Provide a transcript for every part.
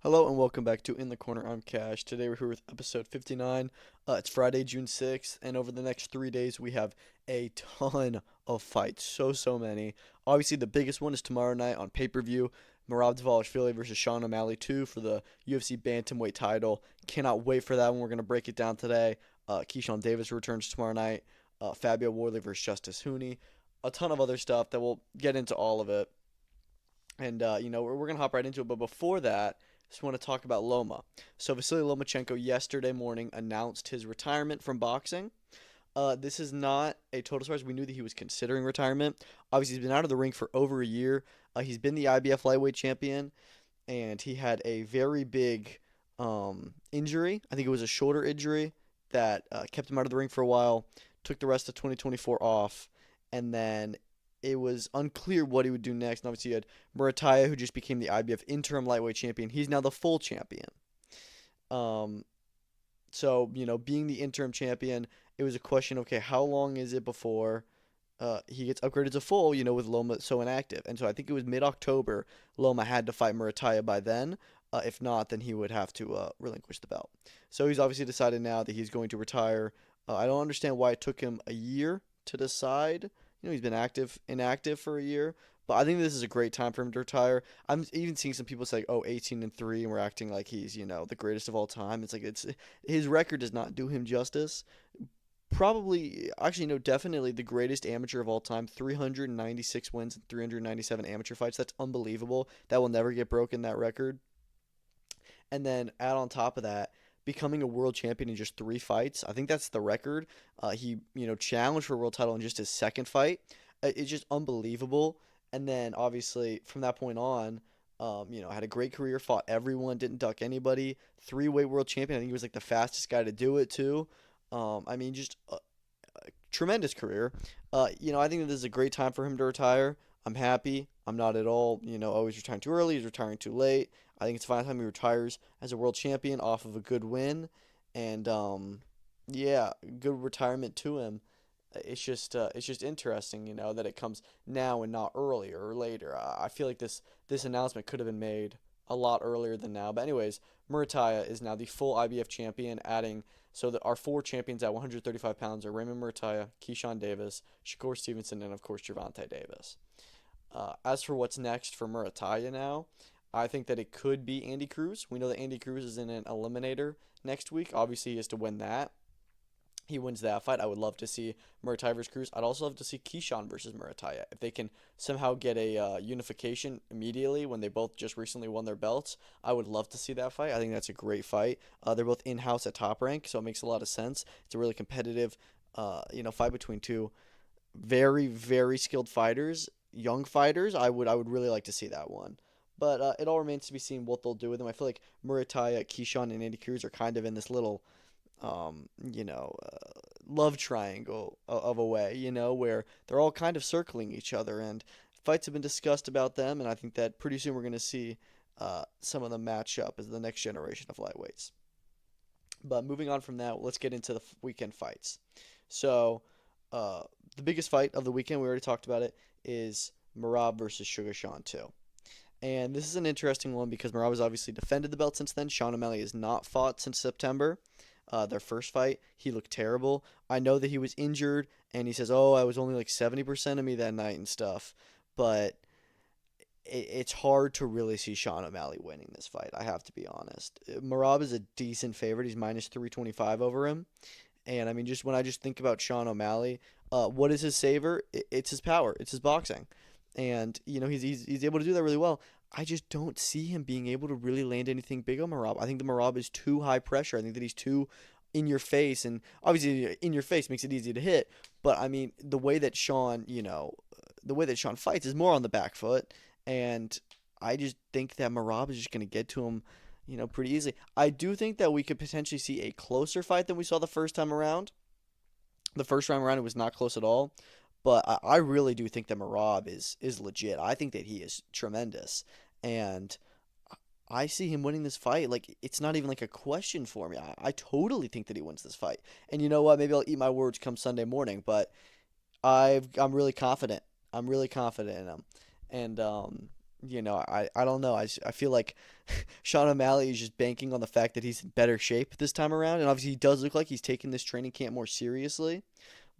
Hello and welcome back to In the Corner. I'm Cash. Today we're here with episode 59. It's Friday, June 6th, and over the next 3 days we have a ton of fights. So many. Obviously, the biggest one is tomorrow night on pay-per-view. Merab Dvalishvili versus Sean O'Malley 2 for the UFC Bantamweight title. Cannot wait for that one. We're going to break it down today. Keyshawn Davis returns tomorrow night. Fabio Wardley versus Justis Huni. A ton of other stuff that we'll get into all of it. And, we're going to hop right into it. But before that, just want to talk about Loma. So Vasiliy Lomachenko yesterday morning announced his retirement from boxing. This is not a total surprise. We knew that he was considering retirement. Obviously, he's been out of the ring for over a year. He's been the IBF lightweight champion, and he had a very big injury. I think it was a shoulder injury that kept him out of the ring for a while. Took the rest of 2024 off, and then it was unclear what he would do next. And obviously, you had Murataya, who just became the IBF interim lightweight champion. He's now the full champion. Um, so, being the interim champion, it was a question, okay, how long is it before he gets upgraded to full, with Loma so inactive? And so I think it was mid-October, Loma had to fight Murataya by then. If not, then he would have to relinquish the belt. So he's obviously decided now that he's going to retire. I don't understand why it took him a year to decide. He's been inactive for a year. But I think this is a great time for him to retire. I'm even seeing some people say, "Oh, 18-3," and we're acting like he's, the greatest of all time. It's like his record does not do him justice. Probably, actually, no, definitely the greatest amateur of all time. 396 wins and 397 amateur fights. That's unbelievable. That will never get broken. That record. And then add on top of that, becoming a world champion in just 3 fights. I think that's the record. He challenged for a world title in just his second fight. It's just unbelievable. And then obviously from that point on, had a great career, fought everyone, didn't duck anybody. Three-weight world champion. I think he was like the fastest guy to do it too. Just a tremendous career. I think that this is a great time for him to retire. I'm happy. I'm not at all, always retiring too early. He's retiring too late. I think it's fine time he retires as a world champion off of a good win, and yeah, good retirement to him. It's just interesting, that it comes now and not earlier or later. I feel like this announcement could have been made a lot earlier than now. But anyways, Murataya is now the full IBF champion, adding so that our four champions at 135 pounds are Raymond Murataya, Keyshawn Davis, Shakur Stevenson, and of course Gervonta Davis. As for what's next for Murataya now, I think that it could be Andy Cruz. We know that Andy Cruz is in an eliminator next week. Obviously, he has to win that. He wins that fight. I would love to see Murataya versus Cruz. I'd also love to see Keyshawn versus Murataya. If they can somehow get a unification immediately when they both just recently won their belts, I would love to see that fight. I think that's a great fight. They're both in-house at Top Rank, so it makes a lot of sense. It's a really competitive, fight between two very, very skilled fighters, young fighters. I would really like to see that one. But it all remains to be seen what they'll do with them. I feel like Murataya, Keyshawn, and Andy Cruz are kind of in this little um, you know, love triangle of a way, where they're all kind of circling each other, and fights have been discussed about them, and I think that pretty soon we're going to see some of them match up as the next generation of lightweights. But moving on from that, let's get into the weekend fights. So, uh, the biggest fight of the weekend, we already talked about it, is Merab versus Sugar Sean 2. And this is an interesting one because Merab has obviously defended the belt since then. Sean O'Malley has not fought since September. Their first fight, he looked terrible. I know that he was injured, and he says, "Oh, I was only like 70% of me that night and stuff." But it's hard to really see Sean O'Malley winning this fight. I have to be honest. Marab is a decent favorite. He's minus 325 over him. And I mean, just when I just think about Sean O'Malley, what is his saver? It's his power. It's his boxing, and he's able to do that really well. I just don't see him being able to really land anything big on Marab. I think the Marab is too high pressure. I think that he's too in your face, and obviously in your face makes it easy to hit. But I mean, the way that Sean fights is more on the back foot, and I just think that Marab is just going to get to him, pretty easily. I do think that we could potentially see a closer fight than we saw the first time around. The first round around, it was not close at all. But I really do think that Marab is legit. I think that he is tremendous. And I see him winning this fight. Like, it's not even like a question for me. I totally think that he wins this fight. And you know what? Maybe I'll eat my words come Sunday morning. But I'm really confident. I'm really confident in him. And I don't know. I feel like Sean O'Malley is just banking on the fact that he's in better shape this time around, and obviously he does look like he's taking this training camp more seriously.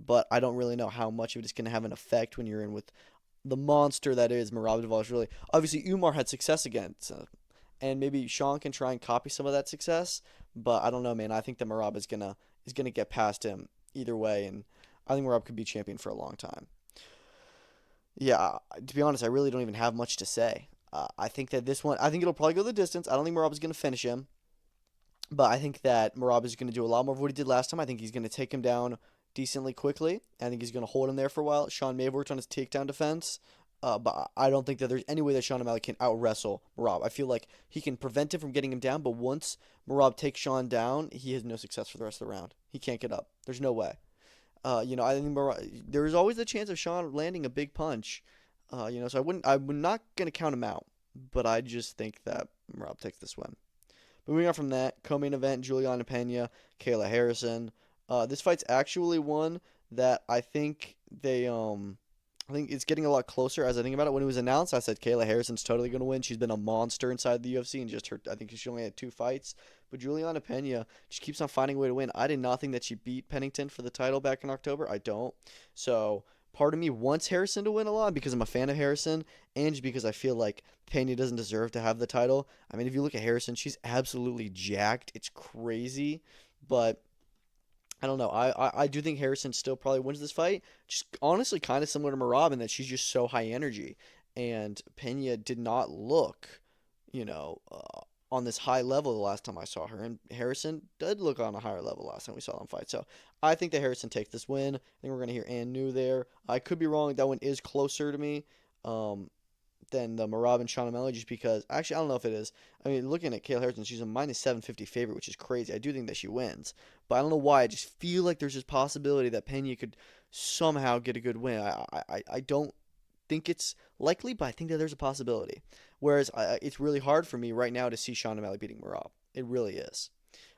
But I don't really know how much of it is going to have an effect when you're in with the monster that is Merab Dvalishvili. Obviously, Umar had success against, and maybe Sean can try and copy some of that success. But I don't know, man. I think that Merab is gonna get past him either way, and I think Merab could be champion for a long time. Yeah, to be honest, I really don't even have much to say. I think that this one, I think it'll probably go the distance. I don't think Merab is gonna finish him, but I think that Merab is gonna do a lot more of what he did last time. I think he's gonna take him down decently quickly. I think he's gonna hold him there for a while. Sean may have worked on his takedown defense. But I don't think that there's any way that Sean O'Malley can out wrestle Merab. I feel like he can prevent him from getting him down, but once Merab takes Sean down, he has no success for the rest of the round. He can't get up. There's no way. I think there is always the chance of Sean landing a big punch. So I'm not gonna count him out, but I just think that Merab takes this win. Moving on from that, co-main event: Juliana Pena, Kayla Harrison. This fight's actually one that I think it's getting a lot closer as I think about it. When it was announced, I said Kayla Harrison's totally going to win. She's been a monster inside the UFC and just her. I think she only had two fights, but Juliana Pena just keeps on finding a way to win. I did not think that she beat Pennington for the title back in October. I don't. So part of me wants Harrison to win a lot because I'm a fan of Harrison, and just because I feel like Pena doesn't deserve to have the title. I mean, if you look at Harrison, she's absolutely jacked. It's crazy, but I don't know. I do think Harrison still probably wins this fight. Just honestly, kind of similar to Merab in that she's just so high energy, and Pena did not look, on this high level the last time I saw her, and Harrison did look on a higher level last time we saw them fight. So I think that Harrison takes this win. I think we're gonna hear Ann New there. I could be wrong. That one is closer to me. Um, than the Merab and Sean O'Malley just because actually I don't know if it is. I mean, looking at Kayla Harrison, she's a minus 750 favorite, which is crazy. I do think that she wins, but I don't know why. I just feel like there's this possibility that Pena could somehow get a good win. I don't think it's likely, but I think that there's a possibility. Whereas it's really hard for me right now to see Sean O'Malley beating Merab. It really is.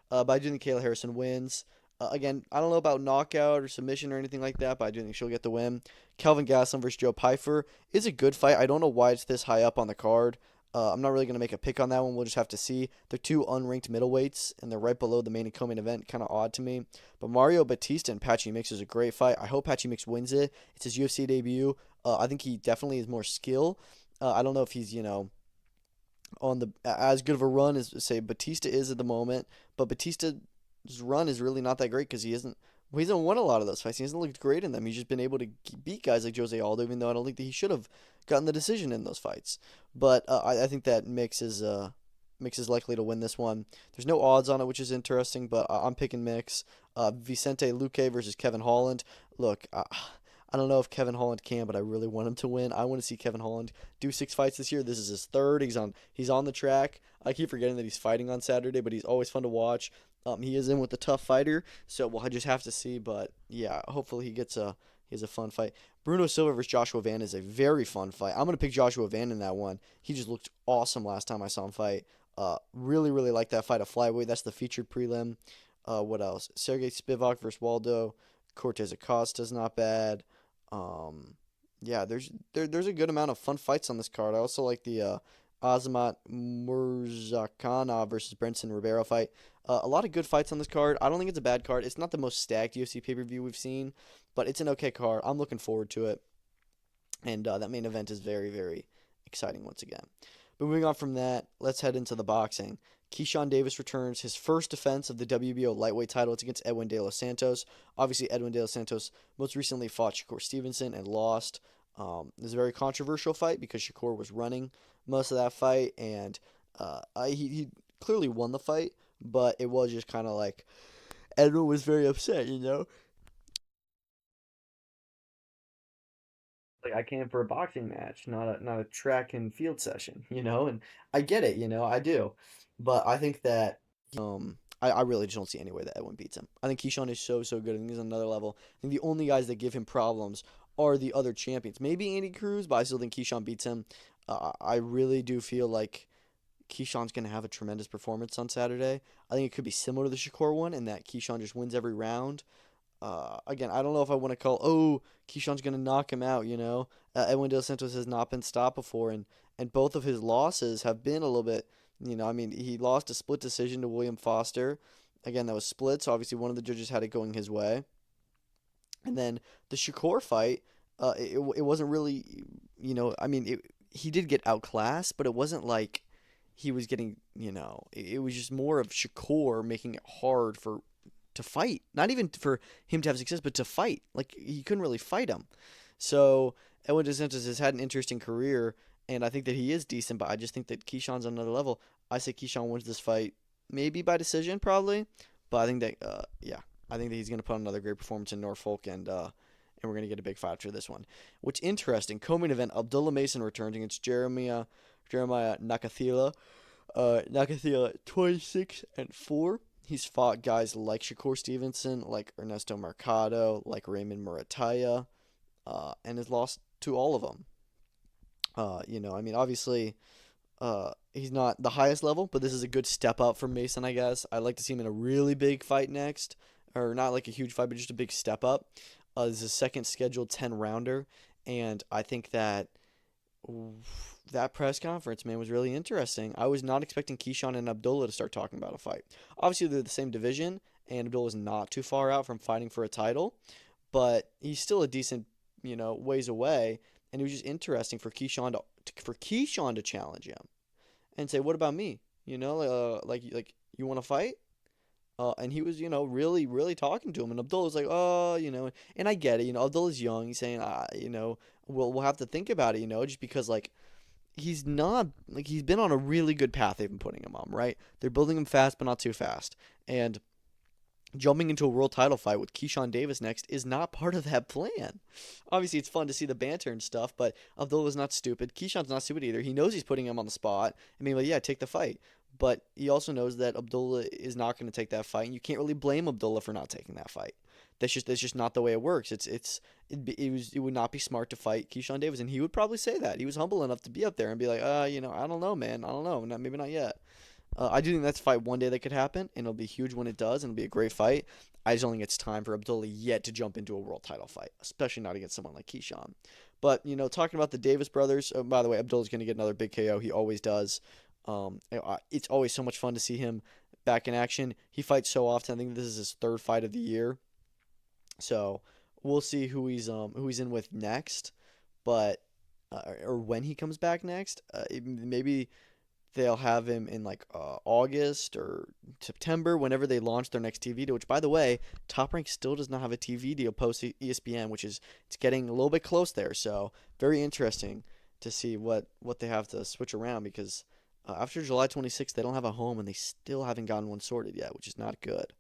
But I do think Kayla Harrison wins. Again, I don't know about knockout or submission or anything like that, but I do think she'll get the win. Kelvin Gastelum versus Joe Pyfer is a good fight. I don't know why it's this high up on the card. I'm not really going to make a pick on that one. We'll just have to see. They're two unranked middleweights, and they're right below the main and co-main event. Kind of odd to me. But Mario Batista and Patchy Mix is a great fight. I hope Patchy Mix wins it. It's his UFC debut. I think he definitely has more skill. I don't know if he's, on the as good of a run as say Batista is at the moment, but Batista's run is really not that great because he hasn't won a lot of those fights. He hasn't looked great in them. He's just been able to beat guys like Jose Aldo, even though I don't think that he should have gotten the decision in those fights. But I think that Mix is likely to win this one. There's no odds on it, which is interesting, but I'm picking Mix. Vicente Luque versus Kevin Holland. Look, I don't know if Kevin Holland can, but I really want him to win. I want to see Kevin Holland do six fights this year. This is his third. He's on the track. I keep forgetting that he's fighting on Saturday, but he's always fun to watch. He is in with the tough fighter, so we'll just have to see. But yeah, hopefully he has a fun fight. Bruno Silva versus Joshua Van is a very fun fight. I'm gonna pick Joshua Van in that one. He just looked awesome last time I saw him fight. Really, really like that fight. A flyweight. That's the featured prelim. What else? Sergey Spivak versus Waldo. Cortez Acosta's not bad. Um, yeah, there's a good amount of fun fights on this card. I also like the Azamat Murzakana versus Brenson Ribeiro fight. A lot of good fights on this card. I don't think it's a bad card. It's not the most stacked UFC pay-per-view we've seen, but it's an okay card. I'm looking forward to it. And that main event is very, very exciting once again. But moving on from that, let's head into the boxing. Keyshawn Davis returns his first defense of the WBO lightweight title. It's against Edwin De Los Santos. Obviously, Edwin De Los Santos most recently fought Shakur Stevenson and lost. It was a very controversial fight because Shakur was running most of that fight, and he clearly won the fight, but it was just kind of like Edwin was very upset. Like I came for a boxing match, not a track and field session. And I get it, I do. But I think that I really just don't see any way that Edwin beats him. I think Keyshawn is so good. I think he's on another level. I think the only guys that give him problems are the other champions. Maybe Andy Cruz, but I still think Keyshawn beats him. I really do feel like Keyshawn's going to have a tremendous performance on Saturday. I think it could be similar to the Shakur one in that Keyshawn just wins every round. Again, I don't know if I want to call, oh, Keyshawn's going to knock him out, you know. Edwin De Los Santos has not been stopped before, and both of his losses have been a little bit, you know, I mean, he lost a split decision to William Foster. Again, that was split, so obviously one of the judges had it going his way. And then the Shakur fight, it wasn't really, you know, I mean, he did get outclassed, but it wasn't like he was getting, you know, it was just more of Shakur making it hard for to fight. Not even for him to have success, but to fight. Like he couldn't really fight him. So Edwin De Santos has had an interesting career, and I think that he is decent. But I just think that Keyshawn's on another level. I say Keyshawn wins this fight, maybe by decision, probably. But I think that, yeah, I think that he's gonna put on another great performance in Norfolk, and we're gonna get a big fight after this one. Which interesting co-main event: Abdullah Mason returns against Jeremiah Nakathila. Nakathila 26-4. He's fought guys like Shakur Stevenson, like Ernesto Mercado, like Raymond Murataya, and has lost to all of them. You know, I mean, obviously, he's not the highest level, but this is a good step up for Mason, I guess. I'd like to see him in a really big fight next, or not like a huge fight, but just a big step up. This is a second scheduled 10 rounder, and I think that that press conference, man, was really interesting. I was not expecting Keyshawn and Abdullah to start talking about a fight. Obviously, they're the same division, and Abdullah's not too far out from fighting for a title, but he's still a decent, you know, ways away. And it was just interesting for Keyshawn to challenge him and say, "What about me? You know, like you want to fight?" And he was, you know, really, really talking to him. And Abdullah was like, "Oh, you know," and I get it. You know, Abdullah's young. He's saying, you know, we'll have to think about it. You know, just because like he's not like he's been on a really good path they've been putting him on, right? They're building him fast, but not too fast. And jumping into a world title fight with Keyshawn Davis next is not part of that plan. Obviously, it's fun to see the banter and stuff, but Abdullah's not stupid. Keyshawn's not stupid either. He knows he's putting him on the spot. I mean, like, yeah, take the fight. But he also knows that Abdullah is not going to take that fight, and you can't really blame Abdullah for not taking that fight. That's just not the way it works. It would not be smart to fight Keyshawn Davis, and he would probably say that. He was humble enough to be up there and be like, you know, I don't know, man, I don't know, maybe not yet. I do think that's a fight one day that could happen, and it'll be huge when it does, and it'll be a great fight. I just don't think it's time for Abdullah yet to jump into a world title fight, especially not against someone like Keyshawn. But, you know, talking about the Davis brothers, by the way, Abdullah's going to get another big KO. He always does. It's always so much fun to see him back in action. He fights so often. I think this is his third fight of the year. So we'll see who he's in with next, but or when he comes back next. Maybe they'll have him in like August or September, whenever they launch their next TV deal. Which, by the way, Top Rank still does not have a TV deal post ESPN, which is it's getting a little bit close there. So very interesting to see what they have to switch around because after July 26th, they don't have a home and they still haven't gotten one sorted yet, which is not good.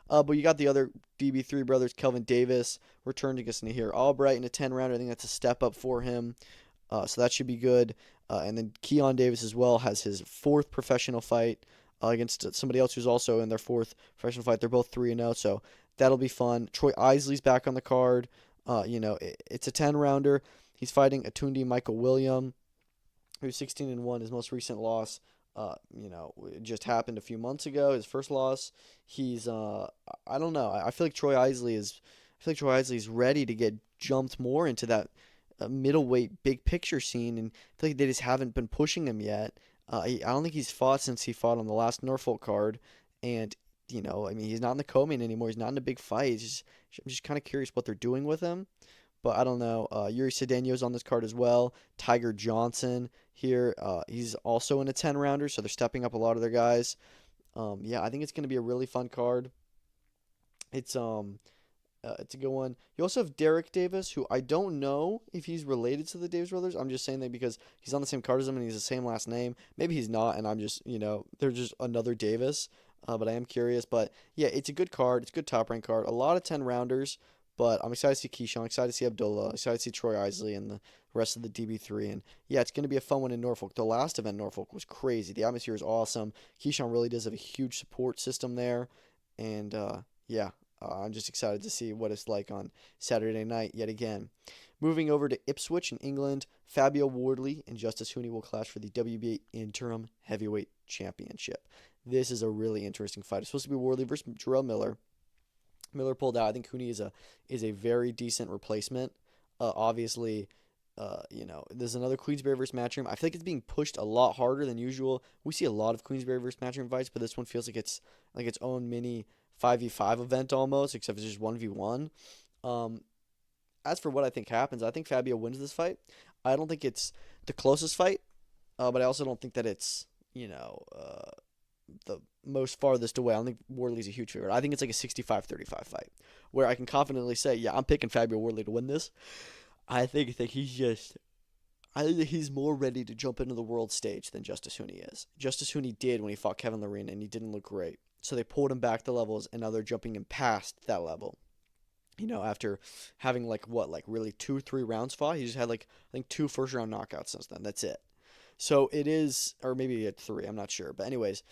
But you got the other DB3 brothers, Kelvin Davis, returned against Nahir Albright in a 10 rounder. I think that's a step up for him. So that should be good. And then Keon Davis as well has his fourth professional fight against somebody else who's also in their fourth professional fight. They're both 3-0, so that'll be fun. Troy Isley's back on the card. You know, it's a 10 rounder. He's fighting Atundi Michael William, who's 16-1. His most recent loss, you know, it just happened a few months ago. His first loss. He's I don't know. I feel like Troy Isley is. I feel like Troy Isley is ready to get jumped more into that middleweight big picture scene, and I feel like they just haven't been pushing him yet. I don't think he's fought since he fought on the last Norfolk card, and you know, I mean, he's not in the co-main anymore. He's not in a big fight. I'm just kind of curious what they're doing with him. But I don't know. Yuri Cedeno's on this card as well. Tiger Johnson here. He's also in a 10 rounder, so they're stepping up a lot of their guys. Yeah, I think it's going to be a really fun card. It's it's a good one. You also have Derek Davis, who I don't know if he's related to the Davis brothers. I'm just saying that because he's on the same card as them and he's the same last name. Maybe he's not, and I'm just, you know, they're just another Davis. But I am curious. But yeah, it's a good card. It's a good top rank card. A lot of 10 rounders. But I'm excited to see Keyshawn, excited to see Abdullah, excited to see Troy Isley and the rest of the DB3. And yeah, it's going to be a fun one in Norfolk. The last event in Norfolk was crazy. The atmosphere is awesome. Keyshawn really does have a huge support system there. And yeah, I'm just excited to see what it's like on Saturday night yet again. Moving over to Ipswich in England, Fabio Wardley and Justis Huni will clash for the WBA Interim Heavyweight Championship. This is a really interesting fight. It's supposed to be Wardley versus Jarrell Miller. Miller pulled out. I think Huni is a very decent replacement. Obviously, there's another Queensberry versus Matchroom. I feel like it's being pushed a lot harder than usual. We see a lot of Queensberry versus Matchroom fights, but this one feels like it's like its own mini 5v5 event almost, except it's just 1v1. Um, as for what I think happens, I think Fabio wins this fight. I don't think it's the closest fight, but I also don't think that it's the most farthest away. I don't think Wardley's a huge favorite. I think it's like a 65-35 fight where I can confidently say, yeah, I'm picking Fabio Wardley to win this. I think that I think that he's more ready to jump into the world stage than Justis Huni is. Justis Huni did when he fought Kevin Lerena, and he didn't look great. So they pulled him back the levels, and now they're jumping him past that level. After having like really 2-3 rounds fought, he just had like I think 2 first round knockouts since then. That's it. So it is, or maybe he had 3. I'm not sure. But anyways,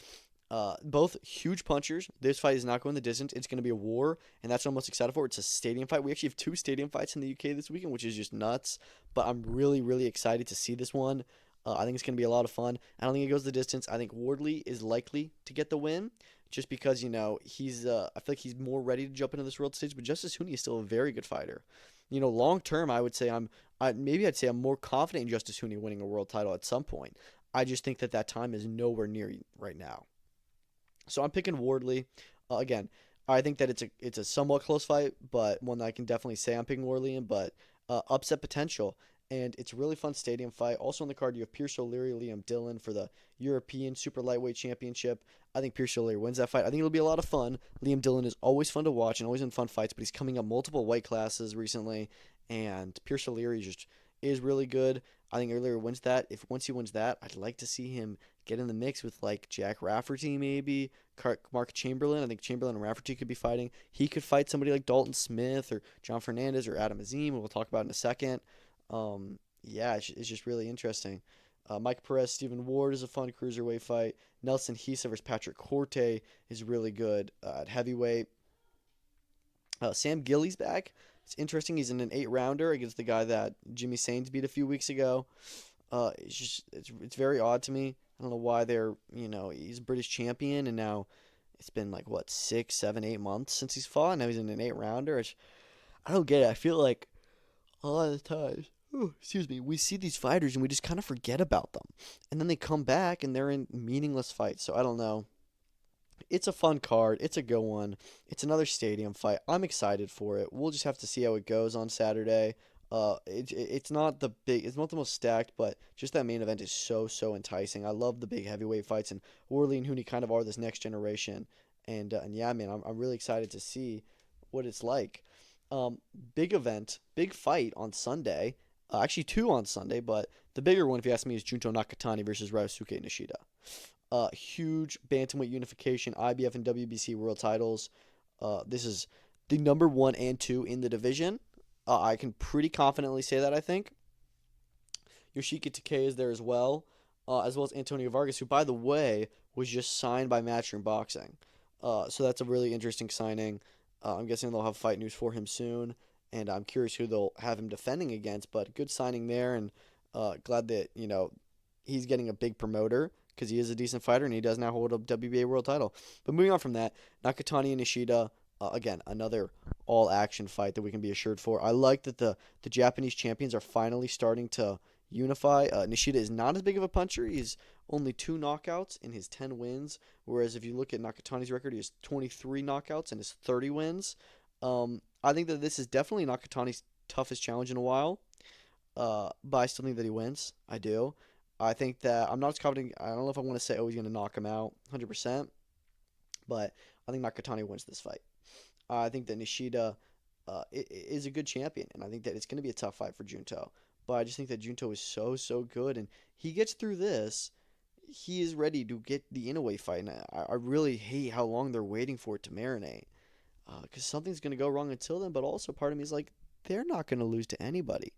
both huge punchers. This fight is not going the distance. It's going to be a war, and that's what I'm most excited for. It's a stadium fight. We actually have 2 stadium fights in the UK this weekend, which is just nuts. But I'm really, really excited to see this one. I think it's going to be a lot of fun. I don't think it goes the distance. I think Wardley is likely to get the win, just because he's. I feel like he's more ready to jump into this world stage. But Justis Huni is still a very good fighter. Long term, I would say I'd say I'm more confident in Justis Huni winning a world title at some point. I just think that time is nowhere near right now. So I'm picking Wardley. Again, I think that it's a somewhat close fight, but one that I can definitely say I'm picking Wardley in. But upset potential, and it's a really fun stadium fight. Also on the card, you have Pierce O'Leary, Liam Dillon for the European Super Lightweight Championship. I think Pierce O'Leary wins that fight. I think it'll be a lot of fun. Liam Dillon is always fun to watch and always in fun fights, but he's coming up multiple weight classes recently, and Pierce O'Leary just is really good. I think O'Leary wins that. If once he wins that, I'd like to see him get in the mix with like Jack Rafferty maybe, Mark Chamberlain. I think Chamberlain and Rafferty could be fighting. He could fight somebody like Dalton Smith or John Fernandez or Adam Azim, who we'll talk about in a second. Yeah, it's just really interesting. Mike Perez, Stephen Ward is a fun cruiserweight fight. Nelson Hisa versus Patrick Corte is really good at heavyweight. Sam Gilly's back. It's interesting. He's in an 8-rounder against the guy that Jimmy Sains beat a few weeks ago. It's very odd to me. I don't know why he's a British champion, and now it's been like what 6, 7, 8 months since he's fought. And now he's in an 8-rounder. I don't get it. I feel like a lot of the times, excuse me, we see these fighters and we just kind of forget about them, and then they come back and they're in meaningless fights. So I don't know. It's a fun card. It's a good one. It's another stadium fight. I'm excited for it. We'll just have to see how it goes on Saturday. It's not it's not the most stacked, but just that main event is so enticing. I love the big heavyweight fights, and Worley and Huni kind of are this next generation. And yeah, man, I'm really excited to see what it's like. Um, Big event, big fight on Sunday. Actually, 2 on Sunday, but the bigger one, if you ask me, is Junto Nakatani versus Ryosuke Nishida. Huge bantamweight unification, IBF and WBC world titles. This is the number 1 and 2 in the division. I can pretty confidently say that, I think. Yoshiki Takei is there as well as Antonio Vargas, who, by the way, was just signed by Matchroom Boxing. So that's a really interesting signing. I'm guessing they'll have fight news for him soon, and I'm curious who they'll have him defending against. But good signing there, and glad that he's getting a big promoter because he is a decent fighter and he does now hold a WBA world title. But moving on from that, Nakatani and Ishida, again, another all-action fight that we can be assured for. I like that the Japanese champions are finally starting to unify. Nishida is not as big of a puncher. He's only 2 knockouts in his 10 wins, whereas if you look at Nakatani's record, he has 23 knockouts in his 30 wins. I think that this is definitely Nakatani's toughest challenge in a while, but I still think that he wins. I do. I think that I'm not as confident. I don't know if I want to say, oh, he's going to knock him out 100%, but I think Nakatani wins this fight. I think that Nishida is a good champion, and I think that it's going to be a tough fight for Junto. But I just think that Junto is so good, and he gets through this. He is ready to get the Inoue fight, and I really hate how long they're waiting for it to marinate. Because something's going to go wrong until then, but also part of me is like, they're not going to lose to anybody.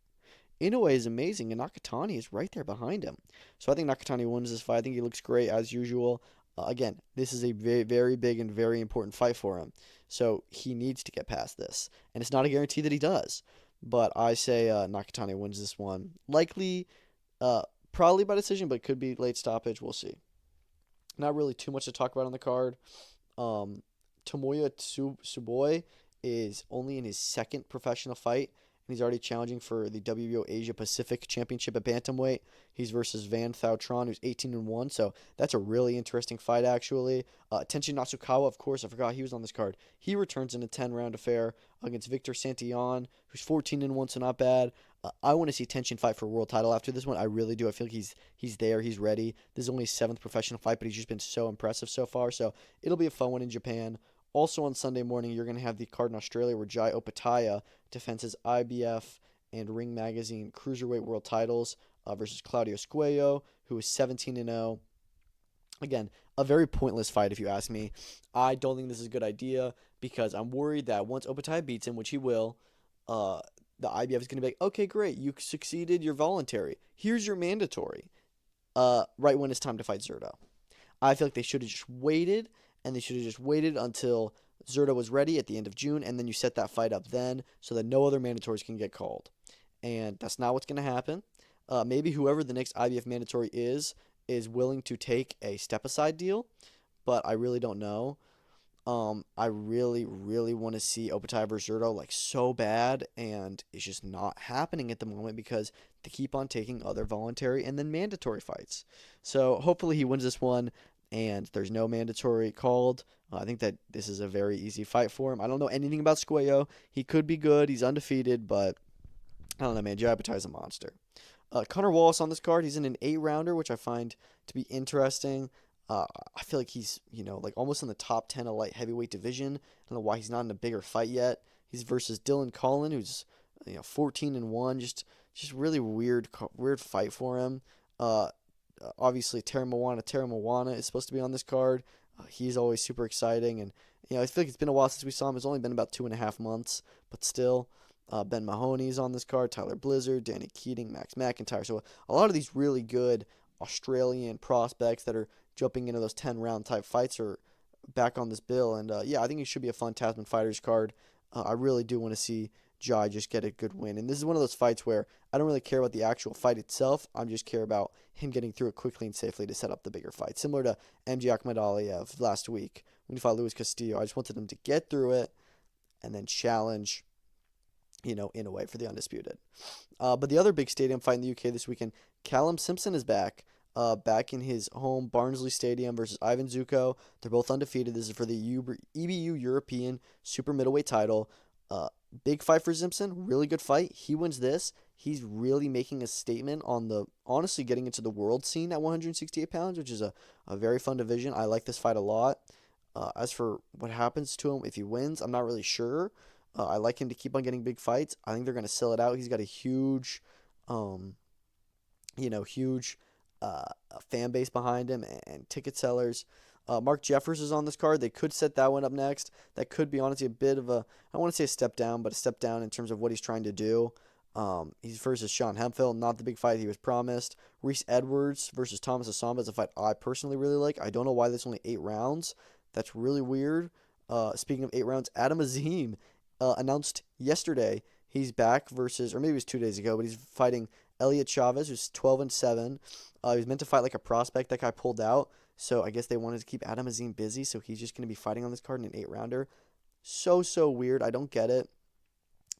Inoue is amazing, and Nakatani is right there behind him. So I think Nakatani wins this fight. I think he looks great as usual. Again, this is a very, very big and very important fight for him. So he needs to get past this. And it's not a guarantee that he does. But I say Nakatani wins this one. Likely, probably by decision, but could be late stoppage. We'll see. Not really too much to talk about on the card. Tomoya Tsuboi is only in his second professional fight, and he's already challenging for the WBO Asia Pacific Championship at bantamweight. He's versus Van Tran, who's 18-1. So that's a really interesting fight, actually. Tenshin Nasukawa, of course, I forgot he was on this card. He returns in a 10-round affair against Victor Santillon, who's 14-1, so not bad. I want to see Tenshin fight for a world title after this one. I really do. I feel like he's there. He's ready. This is only his seventh professional fight, but he's just been so impressive so far. So it'll be a fun one in Japan. Also on Sunday morning, you're going to have the card in Australia where Jai Opataya defends his IBF and Ring Magazine Cruiserweight World titles versus Claudio Squello, who is 17-0. Again, a very pointless fight if you ask me. I don't think this is a good idea because I'm worried that once Opataya beats him, which he will, the IBF is going to be like, okay, great, you succeeded, you're voluntary. Here's your mandatory. Right when it's time to fight Zurdo. I feel like they should have just waited, and they should have just waited until Zurdo was ready at the end of June, and then you set that fight up then so that no other mandatories can get called. And that's not what's going to happen. Maybe whoever the next IBF mandatory is willing to take a step-aside deal, but I really don't know. I really, really want to see Opataya versus Zurdo like so bad, and it's just not happening at the moment because they keep on taking other voluntary and then mandatory fights. So hopefully he wins this one, and there's no mandatory called. I think that this is a very easy fight for him. I don't know anything about Squello. He could be good. He's undefeated, but I don't know, man. Jai Opataya is a monster. Connor Wallace on this card. He's in an 8-rounder, which I find to be interesting. I feel like he's, like almost in the top 10 of light heavyweight division. I don't know why he's not in a bigger fight yet. He's versus Dylan Collin, who's 14-1. Just really weird fight for him. Obviously Terry Moana is supposed to be on this card. He's always super exciting, and I feel like it's been a while since we saw him. It's only been about 2.5 months, but still. Ben Mahoney's on this card, Tyler Blizzard, Danny Keating, Max McIntyre. So a lot of these really good Australian prospects that are jumping into those 10-round type fights are back on this bill. And I think it should be a fun Tasman Fighters card. I really do want to see Jai just get a good win. And this is one of those fights where I don't really care about the actual fight itself. I just care about him getting through it quickly and safely to set up the bigger fight. Similar to MJ Akhmadaliev last week when he fought Luis Castillo. I just wanted him to get through it and then challenge in a way for the undisputed. But the other big stadium fight in the UK this weekend, Callum Simpson is back in his home Barnsley Stadium versus Ivan Zuko. They're both undefeated. This is for the EBU European Super Middleweight title. Big fight for Simpson, really good fight. He wins this. He's really making a statement on honestly getting into the world scene at 168 pounds, which is a very fun division. I like this fight a lot. As for what happens to him if he wins, I'm not really sure. I like him to keep on getting big fights. I think they're going to sell it out. He's got a huge, huge fan base behind him and ticket sellers. Mark Jeffers is on this card. They could set that one up next. That could be honestly a bit of I don't want to say a step down, but a step down in terms of what he's trying to do. He's versus Sean Hemphill, not the big fight he was promised. Reese Edwards versus Thomas Asamba is a fight I personally really like. I don't know why there's only 8 rounds. That's really weird. Speaking of 8 rounds, Adam Azim announced yesterday he's back versus, or maybe it was 2 days ago, but he's fighting Elliot Chavez, who's 12-7. He was meant to fight like a prospect. That guy pulled out, so I guess they wanted to keep Adam Azim busy, so he's just going to be fighting on this card in an 8-rounder. So weird. I don't get it.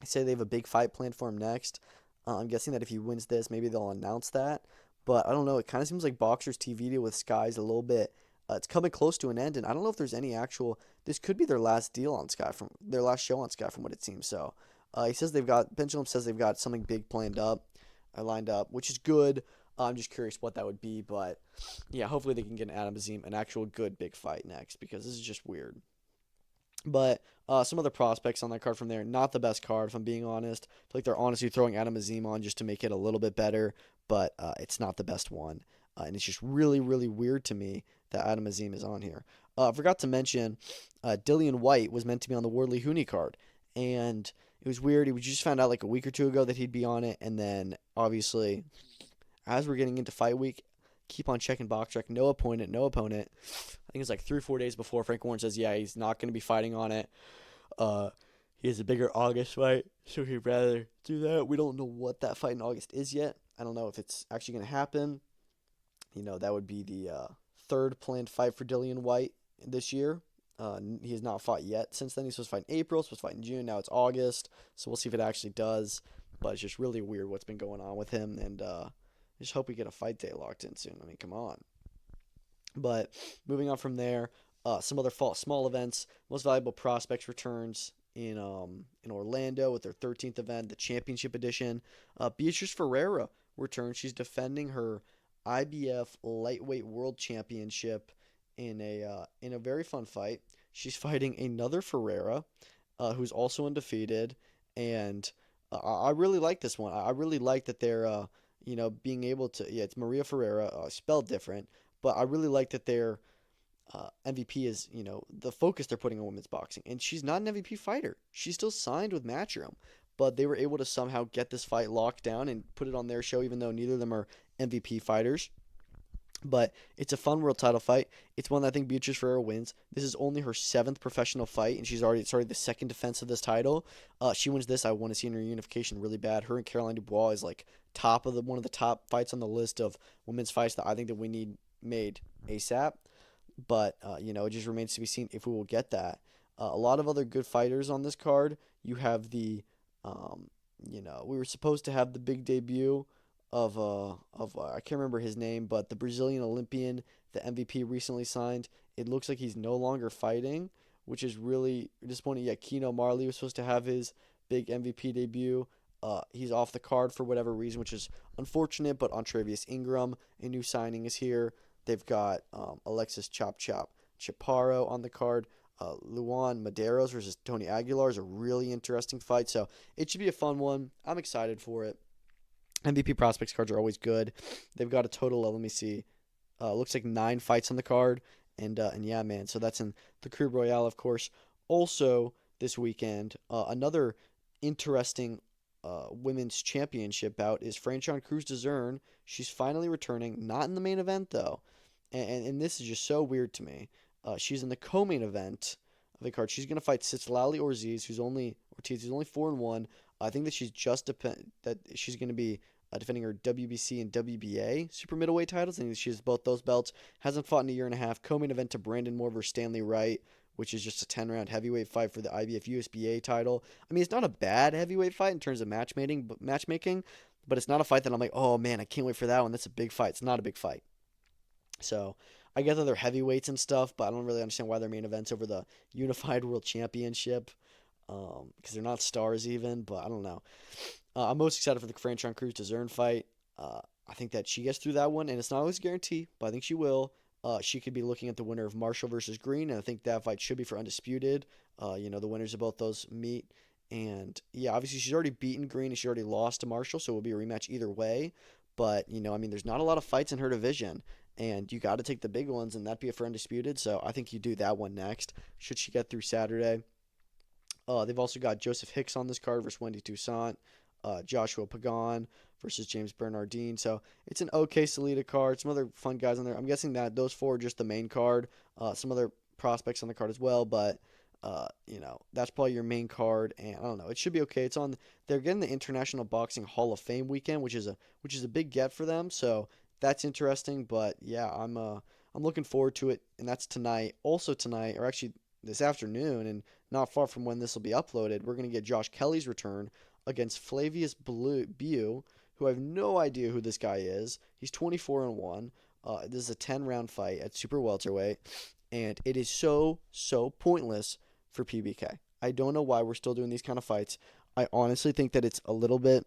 They say they have a big fight planned for him next. I'm guessing that if he wins this, maybe they'll announce that. But I don't know. It kind of seems like Boxer's TV deal with Sky's a little bit. It's coming close to an end, and I don't know if there's any actual. This could be their last deal on Sky, from their last show on Sky, from what it seems. So he says Pendulum says they've got something big lined up, which is good. I'm just curious what that would be, but yeah, hopefully they can get an Adam Azim, an actual good big fight next, because this is just weird. But some other prospects on that card from there, not the best card, if I'm being honest. I feel like they're honestly throwing Adam Azim on just to make it a little bit better, but it's not the best one. And it's just really, really weird to me that Adam Azim is on here. I forgot to mention Dillian White was meant to be on the Wardley Huni card, and it was weird. We just found out like a week or two ago that he'd be on it, and then obviously as we're getting into fight week, keep on checking BoxRec, no opponent. I think it's like 3 or 4 days before Frank Warren says, yeah, he's not going to be fighting on it. He has a bigger August fight, so he'd rather do that. We don't know what that fight in August is yet. I don't know if it's actually going to happen. That would be the third planned fight for Dillian White this year. He has not fought yet since then. He's supposed to fight in April, supposed to fight in June. Now it's August, so we'll see if it actually does. But it's just really weird what's been going on with him, and I just hope we get a fight day locked in soon. I mean, come on. But moving on from there, some other small events. Most Valuable Prospects returns in Orlando with their 13th event, the Championship Edition. Beatrice Ferreira returns. She's defending her IBF Lightweight World Championship in a very fun fight. She's fighting another Ferreira, who's also undefeated, and I really like this one. I really like that they're being able to. Yeah, it's Maria Ferreira, spelled different, but I really like that their MVP is, the focus they're putting on women's boxing. And she's not an MVP fighter. She's still signed with Matchroom, but they were able to somehow get this fight locked down and put it on their show, even though neither of them are MVP fighters. But it's a fun world title fight. It's one that I think Beatrice Ferreira wins. This is only her 7th professional fight, and it's already the second defense of this title. She wins this. I want to see in her unification really bad. Her and Caroline Dubois is like one of the top fights on the list of women's fights that I think that we need made ASAP. But it just remains to be seen if we will get that. A lot of other good fighters on this card. You have we were supposed to have the big debut of I can't remember his name, but the Brazilian Olympian, the MVP recently signed. It looks like he's no longer fighting, which is really disappointing. Yeah, Keno Marley was supposed to have his big MVP debut. He's off the card for whatever reason, which is unfortunate. But Ontravius Ingram, a new signing, is here. They've got Alexis Chop Chop Chaparro on the card. Luan Medeiros versus Tony Aguilar is a really interesting fight. So it should be a fun one. I'm excited for it. MVP prospects cards are always good. They've got a total of, let me see, looks like 9 fights on the card. And yeah, man, so that's in the Coupe Royale, of course. Also, this weekend, another interesting women's championship bout is Franchon Cruz Dezern. She's finally returning, not in the main event, though. And this is just so weird to me. She's in the co-main event of the card. She's going to fight Citlali Ortiz, who's only 4-1. I think that she's going to be defending her WBC and WBA super middleweight titles. I think she has both those belts. Hasn't fought in a year and a half. Co-main event to Brandon Moore versus Stanley Wright, which is just a 10-round heavyweight fight for the IBF USBA title. I mean, it's not a bad heavyweight fight in terms of matchmaking, but it's not a fight that I'm like, oh man, I can't wait for that one. That's a big fight. It's not a big fight. So I get that they're heavyweights and stuff, but I don't really understand why they're main events over the Unified World Championship. Because they're not stars even, but I don't know. I'm most excited for the Franchon Cruz Dezern fight. I think that she gets through that one, and it's not always a guarantee, but I think she will. She could be looking at the winner of Marshall versus Green, and I think that fight should be for Undisputed. The winners of both those meet. And, yeah, obviously she's already beaten Green, and she already lost to Marshall, so it will be a rematch either way. But, there's not a lot of fights in her division, and you got to take the big ones, and that'd be for Undisputed. So I think you do that one next, should she get through Saturday. They've also got Joseph Hicks on this card versus Wendy Toussaint, Joshua Pagan versus James Bernardine. So it's an okay Salida card. Some other fun guys on there. I'm guessing that those 4 are just the main card. Some other prospects on the card as well, but that's probably your main card. And I don't know. It should be okay. They're getting the International Boxing Hall of Fame weekend, which is a big get for them. So that's interesting. But yeah, I'm looking forward to it, and that's tonight. Also tonight, or actually this afternoon, and not far from when this will be uploaded, we're going to get Josh Kelly's return against Flavius Biu, who I have no idea who this guy is. He's 24-1. This is a 10-round fight at super welterweight, and it is so pointless for PBK. I don't know why we're still doing these kind of fights. I honestly think that it's a little bit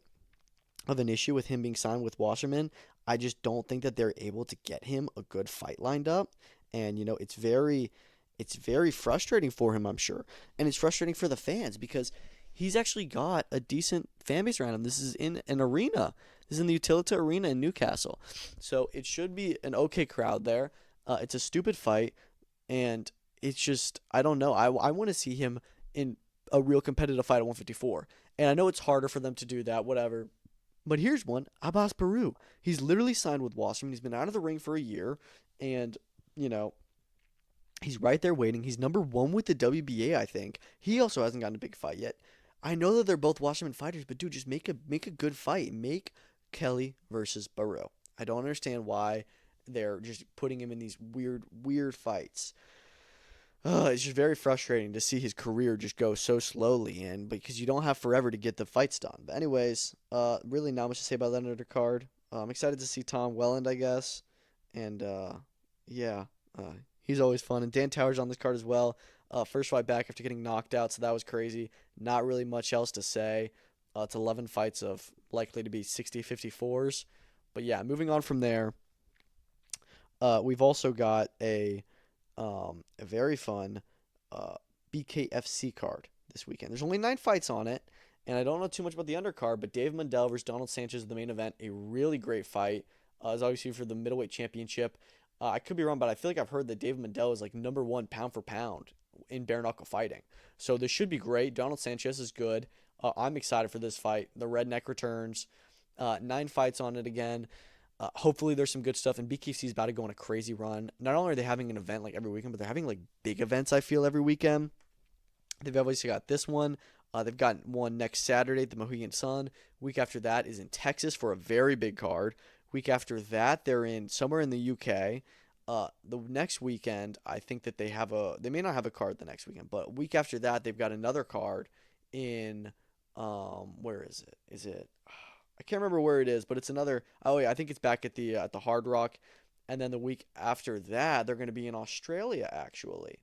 of an issue with him being signed with Wasserman. I just don't think that they're able to get him a good fight lined up, and it's very frustrating for him, I'm sure. And it's frustrating for the fans because he's actually got a decent fan base around him. This is in an arena. This is in the Utilita Arena in Newcastle. So it should be an okay crowd there. It's a stupid fight. And it's just, I don't know. I want to see him in a real competitive fight at 154. And I know it's harder for them to do that, whatever. But here's one. Abbas Baru. He's literally signed with Wasserman. He's been out of the ring for a year. And, he's right there waiting. He's number 1 with the WBA, I think. He also hasn't gotten a big fight yet. I know that they're both Wasserman fighters, but dude, just make a good fight. Make Kelly versus Baru. I don't understand why they're just putting him in these weird fights. It's just very frustrating to see his career just go so slowly, and because you don't have forever to get the fights done. But anyways, really not much to say about that undercard. I'm excited to see Tom Welland, I guess, and yeah, he's always fun. And Dan Towers on this card as well. First fight back after getting knocked out, so that was crazy. Not really much else to say. It's 11 fights of likely to be 60-54s. But yeah, moving on from there, we've also got a very fun BKFC card this weekend. There's only 9 fights on it, and I don't know too much about the undercard, but Dave Mundell versus Donald Sanchez is the main event. A really great fight. It's obviously for the middleweight championship. I could be wrong, but I feel like I've heard that Dave Mundell is like #1 pound for pound in bare knuckle fighting. So this should be great. Donald Sanchez is good. I'm excited for this fight. The redneck returns. 9 fights on it again. Hopefully there's some good stuff, and BKFC is about to go on a crazy run. Not only are they having an event like every weekend, but they're having like big events, I feel, every weekend. They've obviously got this one. They've got one next Saturday at the Mohegan Sun. Week after that is in Texas for a very big card. Week after that, they're in somewhere in the UK. The next weekend, I think that they may not have a card the next weekend, but a week after that, they've got another card in, where is it? I can't remember where it is, but it's another. Oh yeah, I think it's back at the Hard Rock, and then the week after that, they're going to be in Australia actually.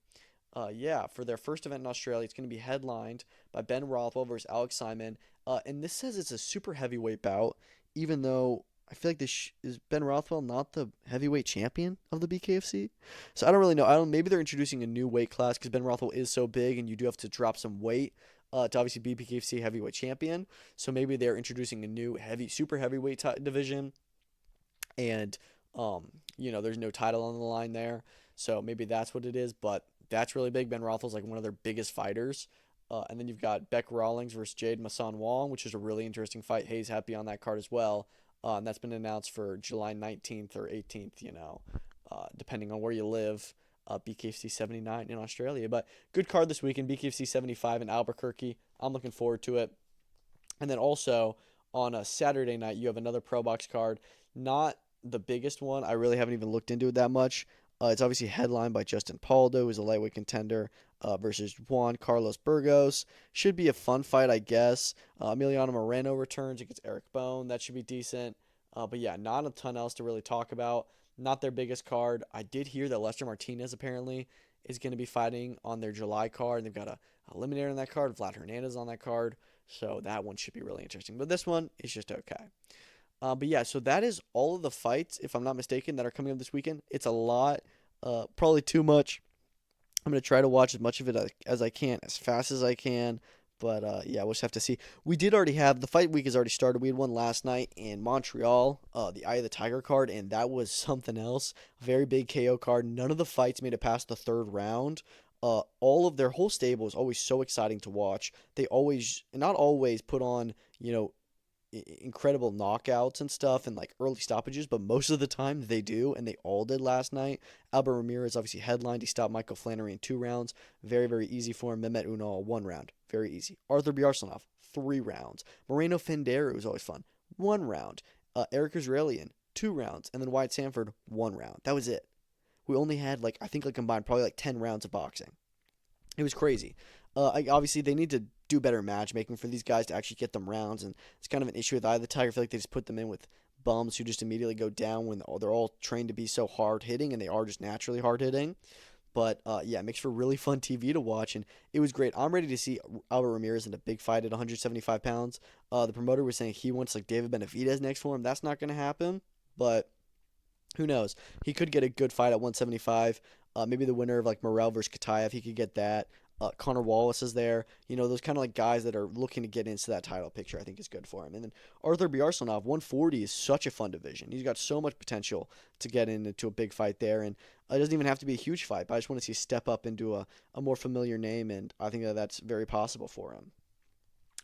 Yeah, for their first event in Australia, it's going to be headlined by Ben Rothwell versus Alex Simon. And this says it's a super heavyweight bout, even though I feel like this is Ben Rothwell not the heavyweight champion of the BKFC. So I don't really know. I don't. Maybe they're introducing a new weight class because Ben Rothwell is so big, and you do have to drop some weight to obviously be BKFC heavyweight champion. So maybe they're introducing a new super heavyweight division, and there's no title on the line there. So maybe that's what it is. But that's really big. Ben Rothwell's like one of their biggest fighters. And then you've got Beck Rawlings versus Jade Masan Wong, which is a really interesting fight. Hayes happy on that card as well. And that's been announced for July 19th or 18th, depending on where you live. BKFC 79 in Australia. But good card this weekend, BKFC 75 in Albuquerque. I'm looking forward to it. And then also on a Saturday night, you have another Pro Box card. Not the biggest one. I really haven't even looked into it that much. It's obviously headlined by Justin Paldo, who's a lightweight contender, versus Juan Carlos Burgos. Should be a fun fight, I guess. Emiliano Moreno returns against Eric Bone. That should be decent. But yeah, not a ton else to really talk about. Not their biggest card. I did hear that Lester Martinez apparently is going to be fighting on their July card. They've got a eliminator on that card. Vlad Hernandez on that card. So that one should be really interesting. But this one is just okay. But yeah, so that is all of the fights, if I'm not mistaken, that are coming up this weekend. It's a lot. Probably too much. I'm going to try to watch as much of it as I can, as fast as I can. But yeah, we'll just have to see. We did already have, the fight week has already started. We had one last night in Montreal, the Eye of the Tiger card, and that was something else. Very big KO card. None of the fights made it past the third round. All of their whole stable is always so exciting to watch. They always, not always, put on, incredible knockouts and stuff and like early stoppages, but most of the time they do, and they all did last night. Albert Ramirez obviously headlined. He stopped Michael Flannery in 2 rounds. Very, very easy for him. Mehmet Unal, 1 round. Very easy. Arthur Bjarsanov, 3 rounds. Moreno Fendero was always fun. 1 round. Eric Israelian, 2 rounds. And then Wyatt Sanford, 1 round. That was it. We only had I think combined probably 10 rounds of boxing. It was crazy. Obviously, they need to do better matchmaking for these guys to actually get them rounds, and it's kind of an issue with Eye of the Tiger. I feel like they just put them in with bums who just immediately go down when they're all trained to be so hard hitting, and they are just naturally hard hitting. But yeah, it makes for really fun TV to watch, and it was great. I'm ready to see Albert Ramirez in a big fight at 175 pounds. The promoter was saying he wants David Benavidez next for him. That's not going to happen, but who knows? He could get a good fight at 175. Maybe the winner of Morel versus Kataev, he could get that. Connor Wallace is there. Those kind of guys that are looking to get into that title picture, I think is good for him. And then Arthur Bjarsanov, 140 is such a fun division. He's got so much potential to get into a big fight there. And it doesn't even have to be a huge fight, but I just want to see step up into a more familiar name, and I think that's very possible for him.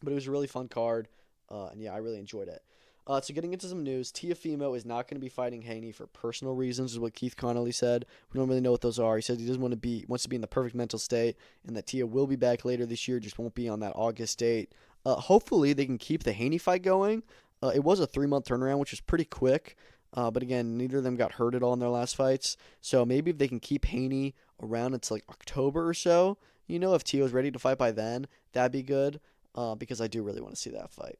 But it was a really fun card, and yeah, I really enjoyed it. So getting into some news, Teofimo is not going to be fighting Haney for personal reasons, is what Keith Connolly said. We don't really know what those are. He said he wants to be in the perfect mental state, and that Tia will be back later this year, just won't be on that August date. Hopefully they can keep the Haney fight going. It was a 3-month turnaround, which was pretty quick. But again, neither of them got hurt at all in their last fights. So maybe if they can keep Haney around until like October or so. If Teo's ready to fight by then, that'd be good. Because I do really want to see that fight.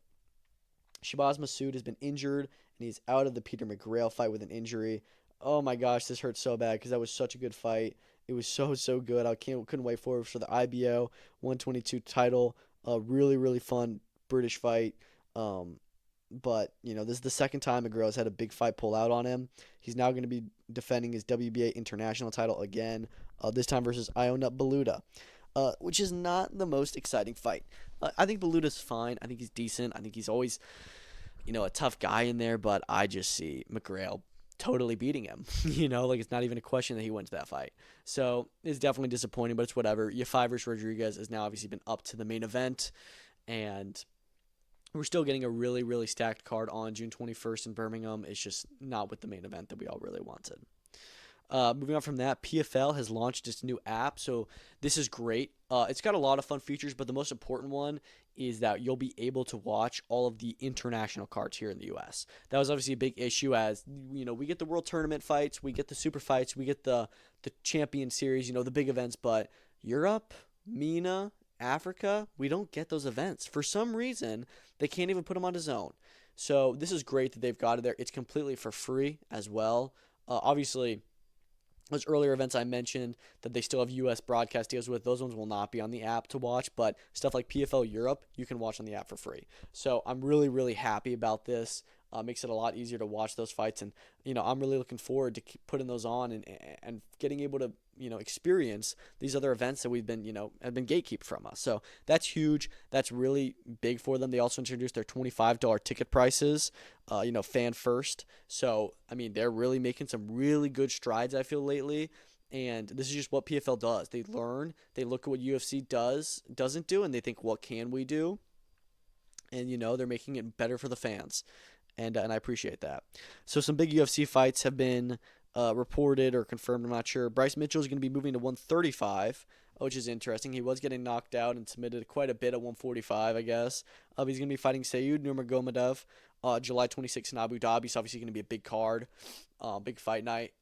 Shabazz Massoud has been injured, and he's out of the Peter McGrail fight with an injury. Oh my gosh, this hurts so bad because that was such a good fight. It was so good. Couldn't wait for it for the IBO 122 title. A really really fun British fight. But this is the second time McGrail's had a big fight pull out on him. He's now going to be defending his WBA international title again. This time versus Iona Baluta. Which is not the most exciting fight. I think Baluta's fine. I think he's decent. I think he's always, a tough guy in there, but I just see McGrail totally beating him. It's not even a question that he wins that fight. So it's definitely disappointing, but it's whatever. Yafai versus Rodriguez has now obviously been up to the main event, and we're still getting a really, really stacked card on June 21st in Birmingham. It's just not with the main event that we all really wanted. Moving on from that, PFL has launched its new app, so this is great. It's got a lot of fun features, but the most important one is that you'll be able to watch all of the international cards here in the U.S. That was obviously a big issue as, we get the World Tournament fights, we get the Super fights, we get the Champion Series, the big events, but Europe, MENA, Africa, we don't get those events. For some reason, they can't even put them on DAZN. So this is great that they've got it there. It's completely for free as well. Obviously, those earlier events I mentioned that they still have U.S. broadcast deals with, those ones will not be on the app to watch, but stuff like PFL Europe, you can watch on the app for free. So I'm really, really happy about this. Makes it a lot easier to watch those fights, and I'm really looking forward to keep putting those on and getting able to experience these other events that we've been have been gatekept from us. So that's huge. That's really big for them. They also introduced their $25 ticket prices, fan first. So they're really making some really good strides, I feel, lately. And this is just what PFL does. They learn, they look at what UFC doesn't do, and they think, what can we do? And they're making it better for the fans. And I appreciate that. So some big UFC fights have been reported or confirmed. I'm not sure. Bryce Mitchell is going to be moving to 135, which is interesting. He was getting knocked out and submitted quite a bit at 145, I guess. He's going to be fighting Saud Nurmagomedov July 26th in Abu Dhabi. It's obviously going to be a big card, big fight night.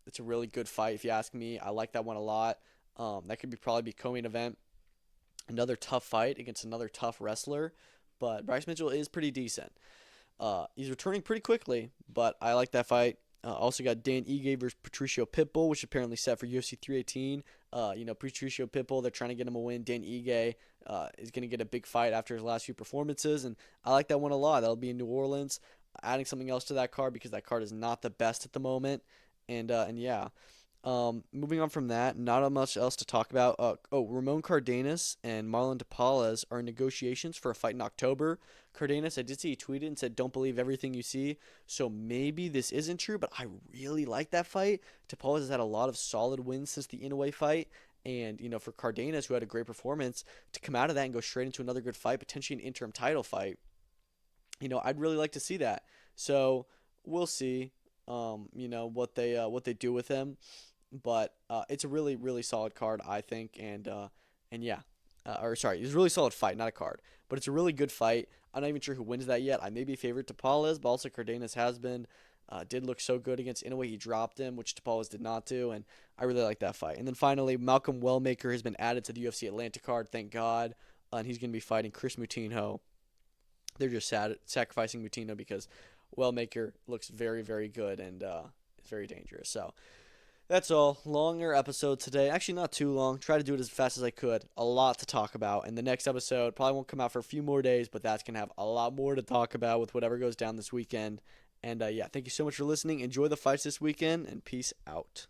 It's a really good fight, if you ask me. I like that one a lot. That could probably be co-main event. Another tough fight against another tough wrestler. But Bryce Mitchell is pretty decent. He's returning pretty quickly, but I like that fight. Also got Dan Ige versus Patricio Pitbull, which is apparently set for UFC 318. Patricio Pitbull, they're trying to get him a win. Dan Ige is going to get a big fight after his last few performances, and I like that one a lot. That'll be in New Orleans. Adding something else to that card because that card is not the best at the moment. And yeah. Moving on from that, not much else to talk about. Ramon Cardenas and Marlon Tapales are in negotiations for a fight in October. Cardenas, I did see he tweeted and said, "Don't believe everything you see." So maybe this isn't true, but I really like that fight. Tapales has had a lot of solid wins since the Inoue fight. And, for Cardenas, who had a great performance, to come out of that and go straight into another good fight, potentially an interim title fight, I'd really like to see that. So we'll see, what they do with him. But it's a really, really solid card, I think, and yeah. It's a really solid fight, not a card. But it's a really good fight. I'm not even sure who wins that yet. I may be favored to Tapales, but also Cardenas has been. Did look so good against Inoue. He dropped him, which Tapales did not do, and I really like that fight. And then finally, Malcolm Wellmaker has been added to the UFC Atlanta card, thank God, and he's going to be fighting Chris Moutinho. They're just sacrificing Moutinho because Wellmaker looks very, very good and is very dangerous. So that's all. Longer episode today. Actually, not too long. Try to do it as fast as I could. A lot to talk about. And the next episode probably won't come out for a few more days, but that's going to have a lot more to talk about with whatever goes down this weekend. And yeah, thank you so much for listening. Enjoy the fights this weekend, and peace out.